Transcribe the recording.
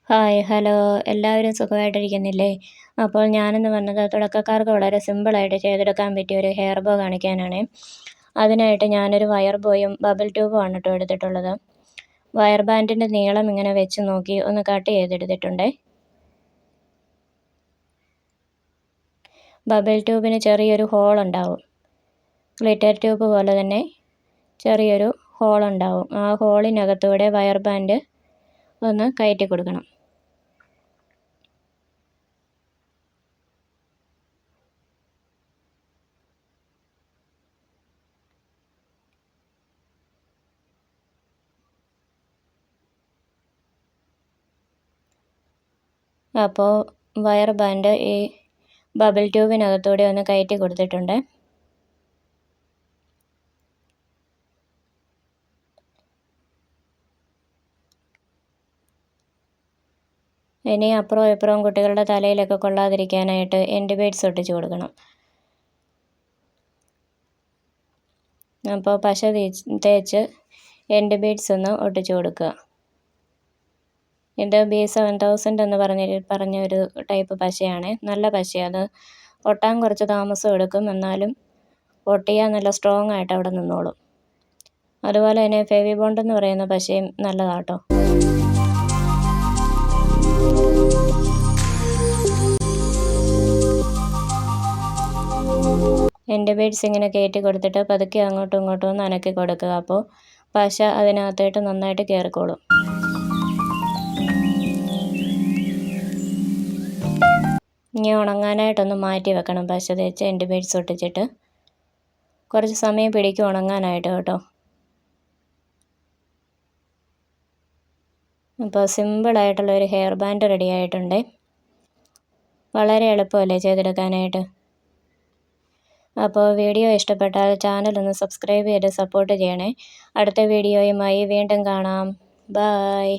Hi hello എല്ലാവരും സുഖമായിട്ടിരിക്കുന്നില്ലേ? അപ്പോൾ ഞാനിന്ന് വന്നത് തുടക്കക്കാർക്ക് വളരെ സിമ്പിളായിട്ട് ചെയ്തെടുക്കാൻ പറ്റിയ ഒരു ഹെയർ ബോ കാണിക്കാനാണ്. അതിനായിട്ട് ഞാനൊരു വയർ ബോയും ബബിൾ ട്യൂബും ആണ് കേട്ടോ എടുത്തിട്ടുള്ളത്. വയർ ബാൻഡിൻ്റെ നീളം ഇങ്ങനെ വെച്ച് നോക്കി ഒന്ന് കട്ട് ചെയ്തെടുത്തിട്ടുണ്ടേ. ബബിൾ ട്യൂബിന് ചെറിയൊരു ഹോൾ ഉണ്ടാവും. ഗ്ലിറ്റർ ട്യൂബ് പോലെ തന്നെ ചെറിയൊരു ഹോൾ ഉണ്ടാവും. ആ ഹോളിനകത്തൂടെ വയർ ബാൻഡ് ഒന്ന് കയറ്റി കൊടുക്കണം. അപ്പോൾ വയർ ബാൻഡ് ഈ ബബിൾ ട്യൂബിനകത്തൂടെ ഒന്ന് കയറ്റി കൊടുത്തിട്ടുണ്ട്. ഇനി അപ്പുറവും ഇപ്പുറവും കുട്ടികളുടെ തലയിലൊക്കെ കൊള്ളാതിരിക്കാനായിട്ട് എൻഡ് ബീഡ്സ് ഒട്ടിച്ച് കൊടുക്കണം. അപ്പോൾ പശ തേച്ച് എൻഡ് ബീഡ്സ് ഒന്ന് ഒട്ടിച്ച് കൊടുക്കുക. ഇത് B7000 എന്ന് പറഞ്ഞൊരു ടൈപ്പ് പശയാണ്. നല്ല പശയാണ്. അത് ഒട്ടാൻ കുറച്ച് താമസം എടുക്കും, എന്നാലും ഒട്ടിയാൽ നല്ല സ്ട്രോങ് ആയിട്ട് അവിടെ നിന്നോളും. അതുപോലെ തന്നെ ഫെവി ബോണ്ട് എന്ന് പറയുന്ന പശയും നല്ലതാട്ടോ. എൻഡ് ബീഡ്സ് ഇങ്ങനെ കയറ്റി കൊടുത്തിട്ട് പതുക്കെ അങ്ങോട്ടും ഇങ്ങോട്ടും ഒന്ന് അനക്കി കൊടുക്കുക. അപ്പോൾ പശ അതിനകത്തായിട്ട് നന്നായിട്ട് കയറിക്കോളും. ഇനി ഉണങ്ങാനായിട്ടൊന്ന് മാറ്റി വെക്കണം. പശ തേച്ച് എൻഡ് ബീഡ്സ് ഒട്ടിച്ചിട്ട് കുറച്ച് സമയം പിടിക്കും ഉണങ്ങാനായിട്ട് കേട്ടോ. അപ്പോൾ സിമ്പിളായിട്ടുള്ളൊരു ഹെയർ ബാൻഡ് റെഡി ആയിട്ടുണ്ട്. വളരെ എളുപ്പമല്ലേ ചെയ്തെടുക്കാനായിട്ട്. അപ്പോൾ വീഡിയോ ഇഷ്ടപ്പെട്ടാൽ ചാനലൊന്ന് സബ്സ്ക്രൈബ് ചെയ്ത് സപ്പോർട്ട് ചെയ്യണേ. അടുത്ത വീഡിയോയുമായി വീണ്ടും കാണാം. ബൈ.